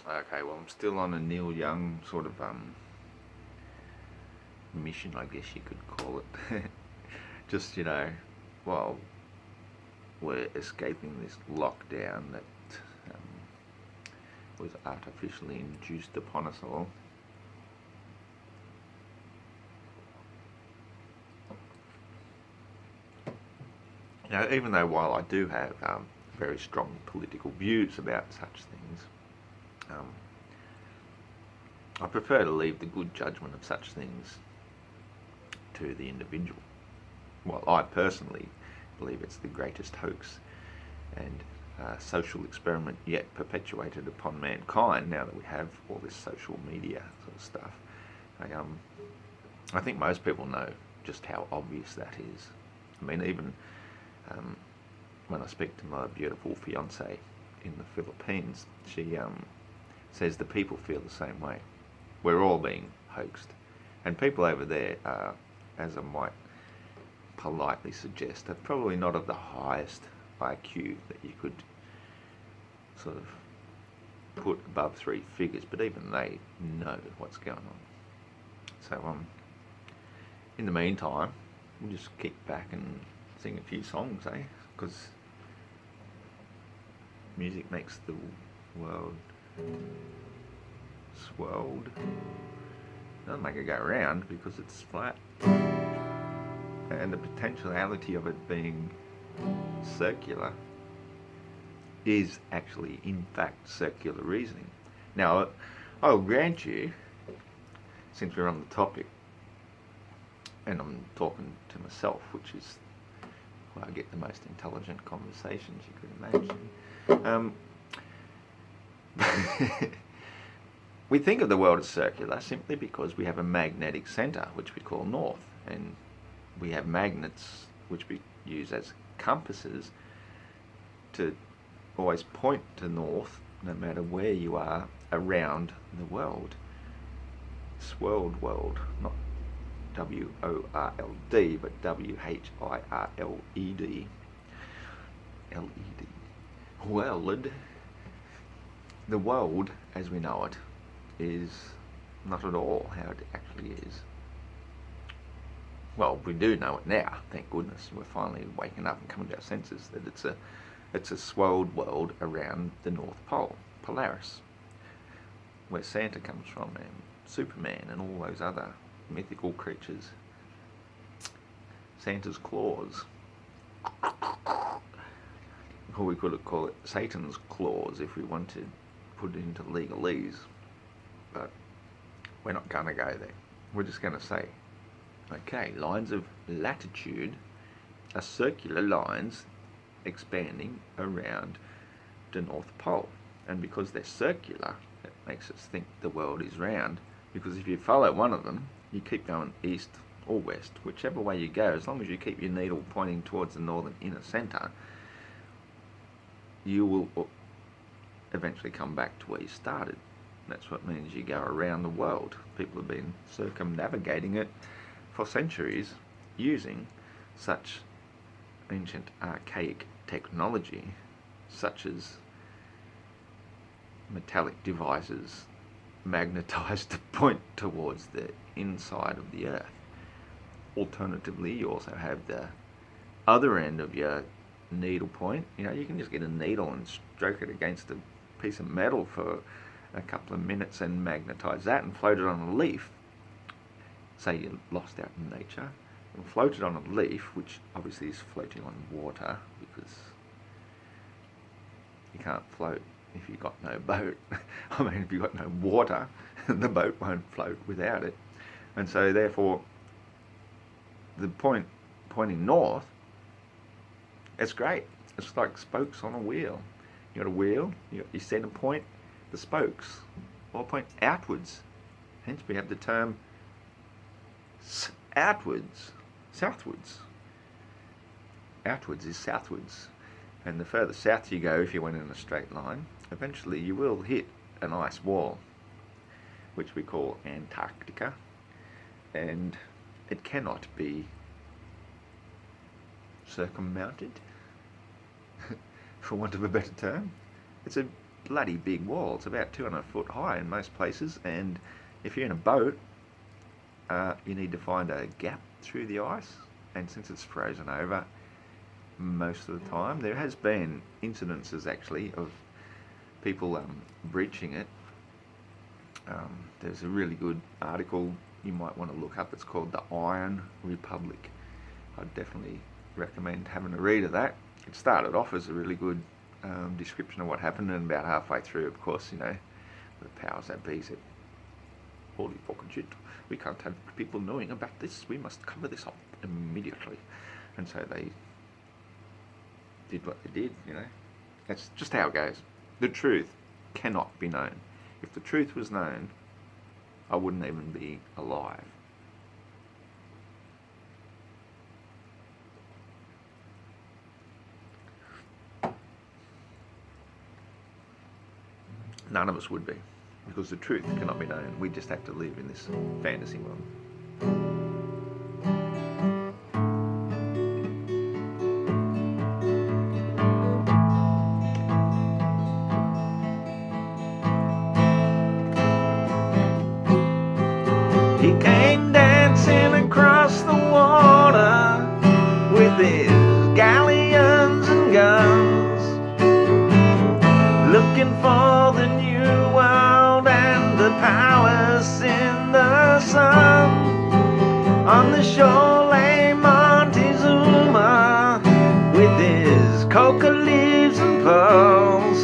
Okay, well, I'm still on a Neil Young sort of mission, I guess you could call it. Just, while we're escaping this lockdown that was artificially induced upon us all. Even though while I do have very strong political views about such things, um, I prefer to leave the good judgment of such things to the individual. Well, I personally believe it's the greatest hoax and social experiment yet perpetuated upon mankind now that we have all this social media sort of stuff. I think most people know just how obvious that is. I mean, even when I speak to my beautiful fiancée in the Philippines, she says the people feel the same way. We're all being hoaxed. And people over there are, as I might politely suggest, are probably not of the highest IQ that you could sort of put above three figures, but even they know what's going on. So in the meantime, we'll just kick back and sing a few songs, because music makes the world swirled. It doesn't make it go round because it's flat. And the potentiality of it being circular is actually, in fact, circular reasoning. Now, I'll grant you, since we're on the topic, and I'm talking to myself, which is where I get the most intelligent conversations you could imagine. We think of the world as circular simply because we have a magnetic centre, which we call north, and we have magnets which we use as compasses to always point to north no matter where you are around the world. Swirled world, not W-O-R-L-D, but W-H-I-R-L-E-D. L-E-D. World. The world, as we know it, is not at all how it actually is. Well, we do know it now, thank goodness. We're finally waking up and coming to our senses that it's a swirled world around the North Pole, Polaris, where Santa comes from, and Superman and all those other mythical creatures. Santa's claws. Or we could call it Satan's claws if we want to put it into legalese. But we're not going to go there. We're just going to say, okay, lines of latitude are circular lines expanding around the North Pole. And because they're circular, it makes us think the world is round. Because if you follow one of them, you keep going east or west, whichever way you go, as long as you keep your needle pointing towards the northern inner centre, you will eventually come back to where you started. That's what means you go around the world. People have been circumnavigating it for centuries using such ancient archaic technology, such as metallic devices magnetized to point towards the inside of the earth. Alternatively, you also have the other end of your needle point. You can just get a needle and stroke it against a piece of metal for a couple of minutes and magnetize that and float it on a leaf. Say you're lost out in nature and float it on a leaf, which obviously is floating on water, because you can't float if you've got no boat. I mean, if you've got no water, the boat won't float without it. And so therefore, the pointing north, it's great. It's like spokes on a wheel. You got a wheel, you got your centre point, the spokes all point outwards. Hence we have the term outwards, southwards. Outwards is southwards. And the further south you go, if you went in a straight line, eventually you will hit an ice wall, which we call Antarctica. And it cannot be circummounted, for want of a better term. It's a bloody big wall. It's about 200 foot high in most places, and if you're in a boat, you need to find a gap through the ice, and since it's frozen over most of the time, there has been incidences actually of people breaching it. There's a really good article you might want to look up. It's called The Iron Republic. I'd definitely recommend having a read of that. It started off as a really good description of what happened, and about halfway through, of course, the powers that be said, holy fucking shit, we can't have people knowing about this, we must cover this up immediately. And so they did what they did. That's just how it goes. The truth cannot be known. If the truth was known, I wouldn't even be alive. None of us would be, because the truth cannot be known. We just have to live in this fantasy world. He came dancing across the water with his galleons and guns, looking for the new world and the powers in the sun. On the shore lay Montezuma with his coca leaves and pearls.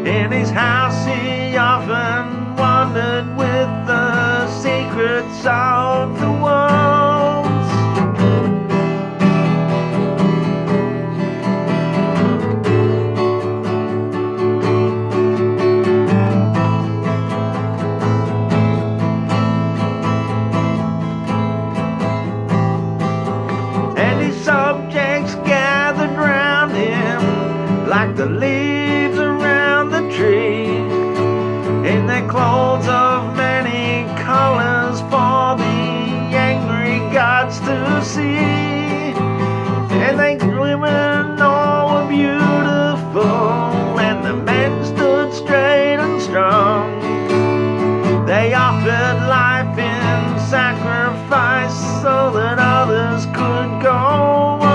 In his house he often wandered with the secrets of the world. And his subjects gathered round him like the leaves around the tree, in their clothes of many colors for the angry gods to see. And they women all were beautiful, and the men stood straight and strong. They offered life in sacrifice so that others could go on.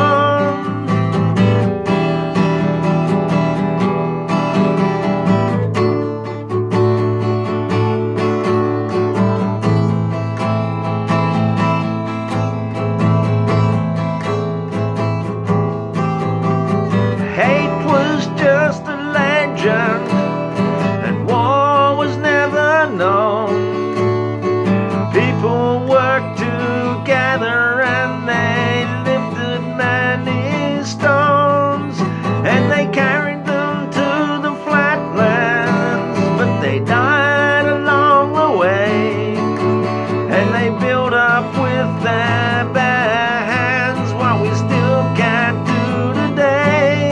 Hate was just a legend, and war was never known. People worked together and they lifted many stones, and they carried them to the flatlands, but they died along the way. And they built up with their bare hands what we still can't do today.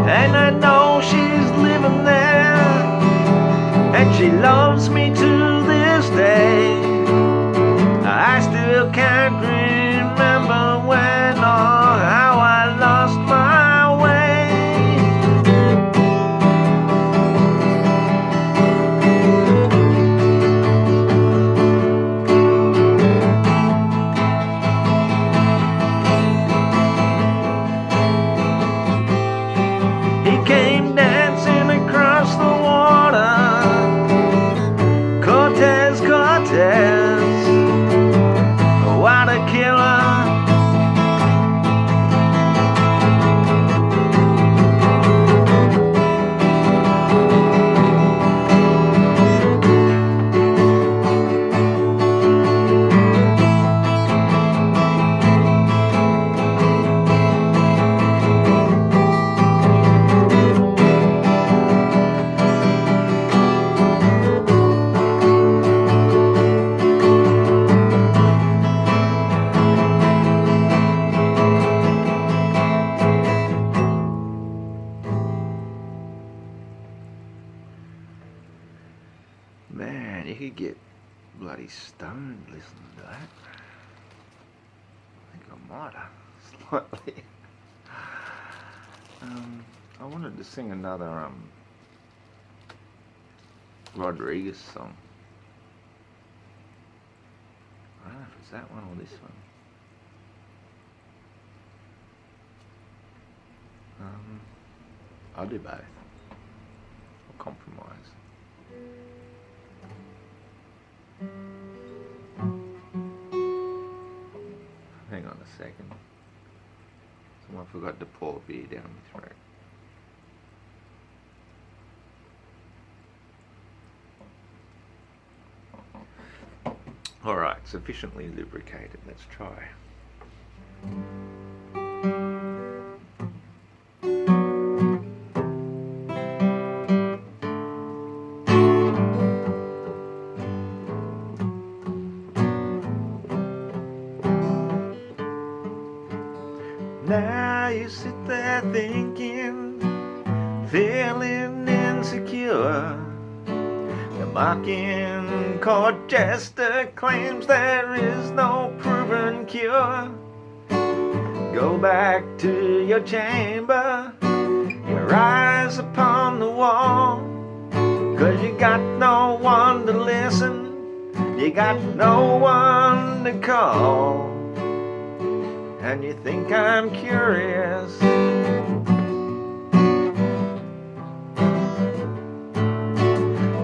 And I know she's living there, and she loves me to this day. I still can't remember when or how I lost my way. He came dancing across the water, Man, you could get bloody stoned listening to that. I think I might have, slightly. I wanted to sing another Rodriguez song. I don't know if it's that one or this one. I'll do both. I'll compromise. Hang on a second. Someone forgot to pour beer down my throat. Alright, sufficiently lubricated. Let's try. Now you sit there thinking, feeling insecure. The mocking court jester claims there is no proven cure. Go back to your chamber, your eyes upon the wall, 'cause you got no one to listen, you got no one to call. And you think I'm curious,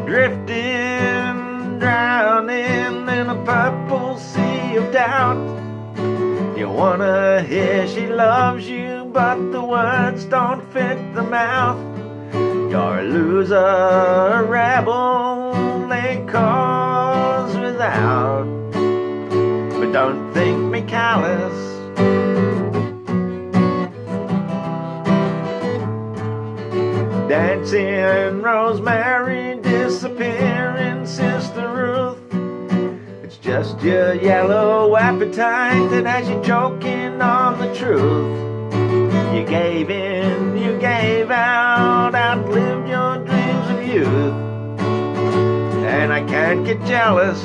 drifting, drowning in a purple sea of doubt. You wanna hear she loves you, but the words don't fit the mouth. You're a loser, a rebel, they cause without. But don't think me callous, dancing rosemary, disappearing Sister Ruth. It's just your yellow appetite that has you choking on the truth. You gave in, you gave out, outlived your dreams of youth. And I can't get jealous,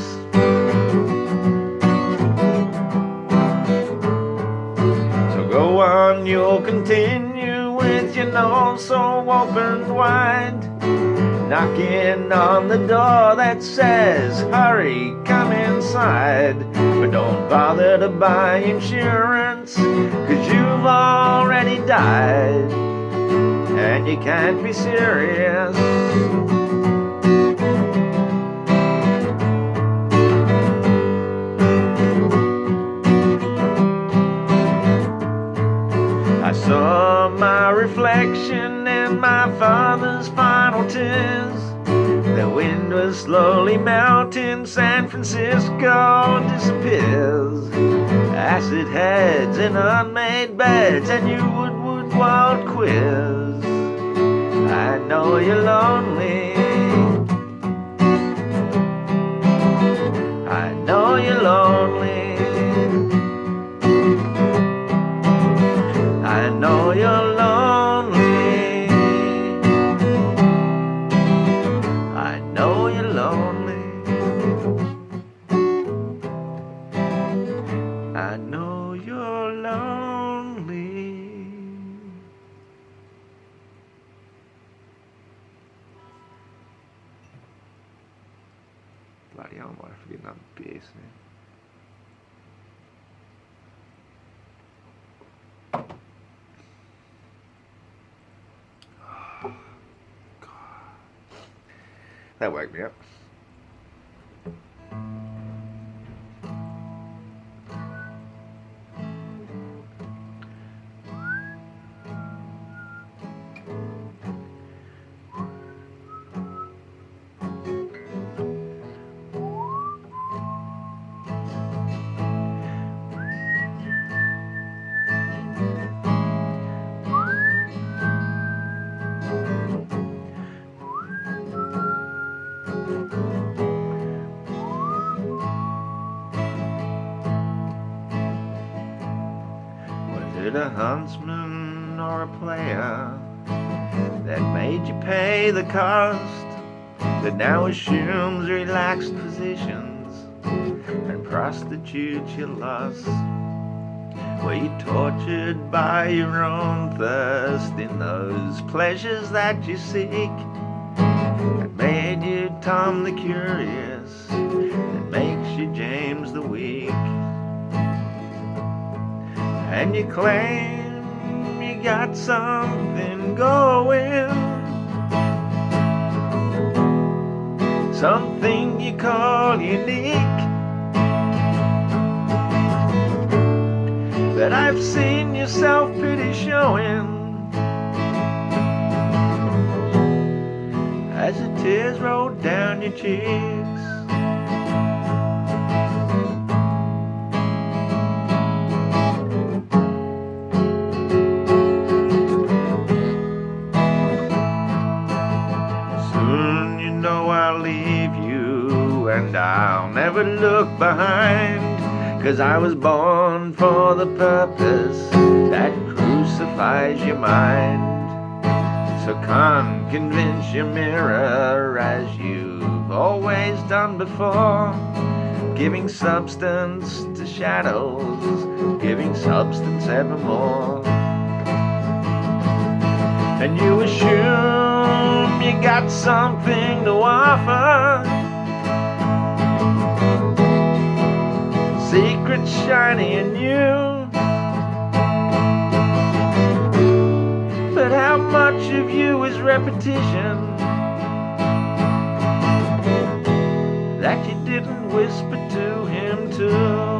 so go on, you'll continue with your nose so opened wide, knocking on the door that says, hurry, come inside. But don't bother to buy insurance, 'cause you've already died, and you can't be serious. I saw my reflection in my father's final tears. The wind was slowly melting, San Francisco disappears. Acid heads in unmade beds, and you would world quiz. I know you're lonely, I know you're lonely, I know you're lonely, I know you're lonely, I know you're lonely. Bloody hell, I might forget another beer soon. That woke me up. Was it a huntsman or a player that made you pay the cost? that now assumes relaxed positions and prostitutes your lust. Were you tortured by your own thirst in those pleasures that you seek? That made you Tom the Curious, that makes you James the Weak. And you claim you got something going, something you call unique. But I've seen your self-pity showing as the tears roll down your cheeks. Soon you know I'll leave you and I'll never look behind, 'cause I was born for the purpose that crucifies your mind. So come convince your mirror as you've always done before, giving substance to shadows, giving substance evermore. And you assume you got something to offer, secrets shiny and new. But how much of you is repetition that you didn't whisper to him too?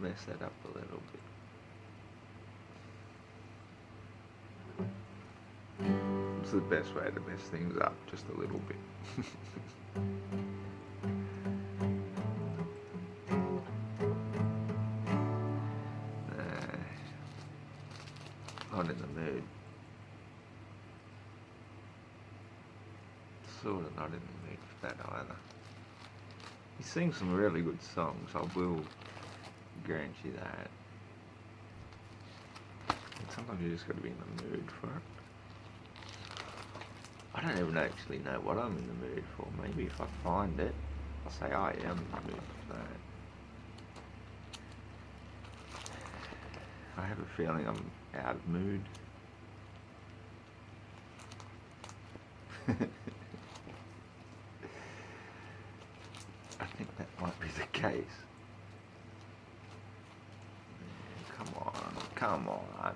Mess that up a little bit. It's the best way to mess things up, just a little bit. Not in the mood. Sort of not in the mood for that either. He sings some really good songs, I will grant you that. But sometimes you just got to be in the mood for it. I don't even actually know what I'm in the mood for. Maybe if I find it, I'll say I am in the mood for that. I have a feeling I'm out of mood. I think that might be the case. Come on.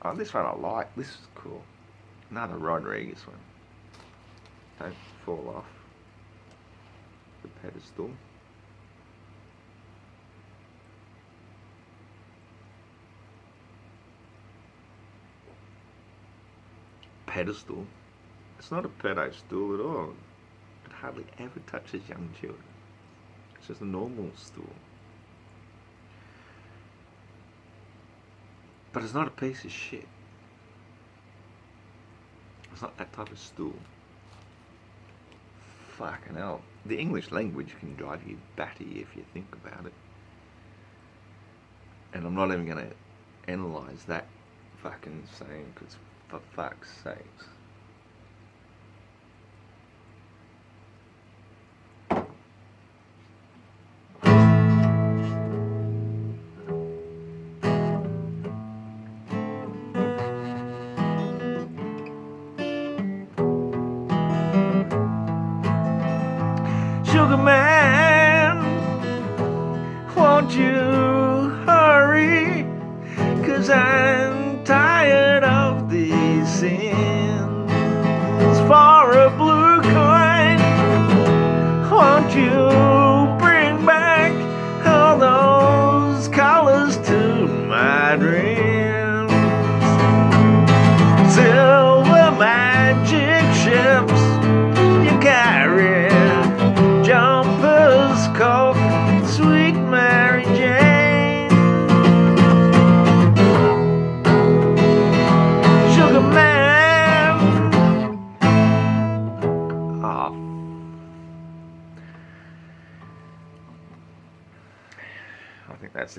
Oh, this one I like. This is cool. Another Rodriguez one. Don't fall off the pedestal. Pedestal? It's not a pedestal at all. It hardly ever touches young children. It's just a normal stool. But it's not a piece of shit. It's not that type of stool. Fucking hell. The English language can drive you batty if you think about it. And I'm not even going to analyse that fucking saying, because for fuck's sakes. Sugar man, won't you hurry? 'Cause I'm tired of these sins. For a blue coin, won't you bring back all those colors to my dreams?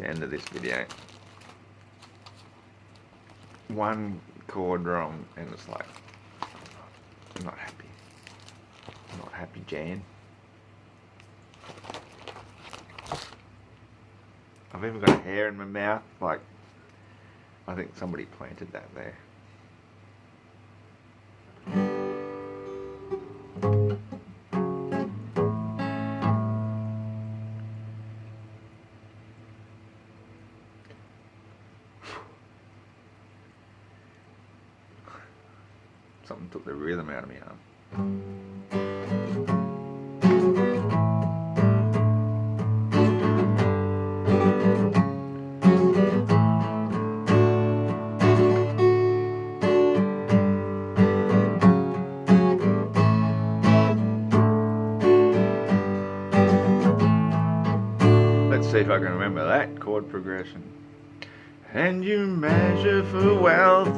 to end of this video. One chord wrong and it's like, I'm not happy. I'm not happy, Jan. I've even got a hair in my mouth, like, I think somebody planted that there. Something took the rhythm out of my arm. Let's see if I can remember that chord progression. And you measure for wealth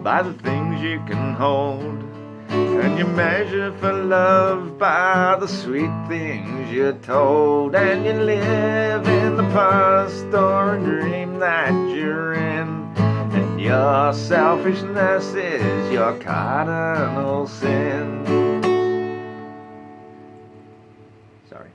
by the things you can hold, and you measure for love by the sweet things you're told, and you live in the past or a dream that you're in, and your selfishness is your cardinal sin. Sorry.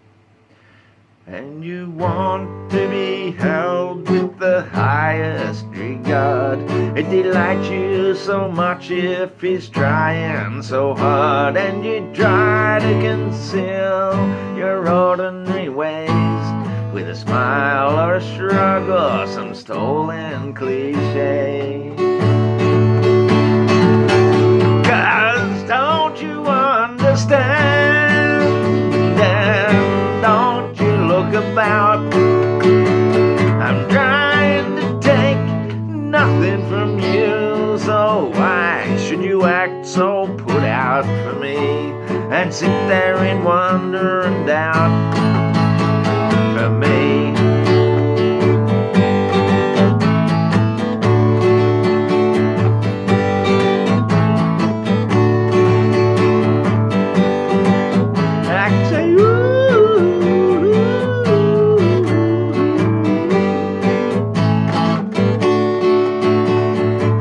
And you want to be held with the highest regard. It delights you so much if he's trying so hard, and you try to conceal your ordinary ways with a smile or a shrug or some stolen cliche. 'Cause don't you understand? And don't you look about? I'm trying to take nothing from you, so why should you act so put out for me and sit there in wonder and doubt for me?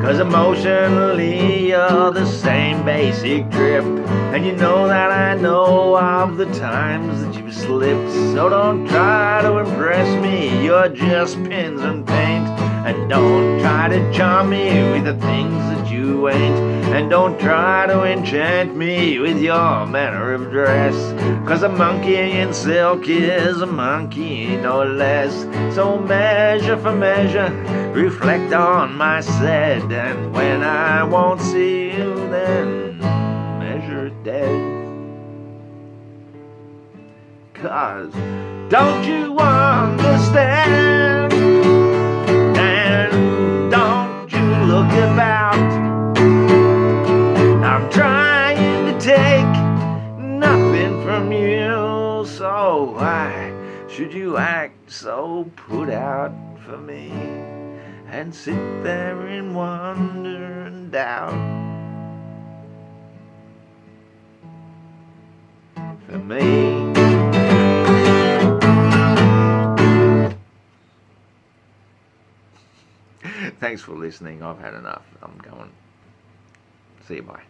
'Cause emotionally you're the same basic trip, and you know that I know of the times that you've slipped. So don't try to impress me, you're just pins and paint. And don't try to charm me with the things that you ain't, and don't try to enchant me with your manner of dress. 'Cause a monkey in silk is a monkey no less. So measure for measure, reflect on my said, and when I won't see you, then measure it dead. 'Cause don't you understand? And don't you look about? I'm trying to take nothing from you, so why should you act so put out for me and sit there in wonder and doubt for me? Thanks for listening. I've had enough. I'm going. See you, bye.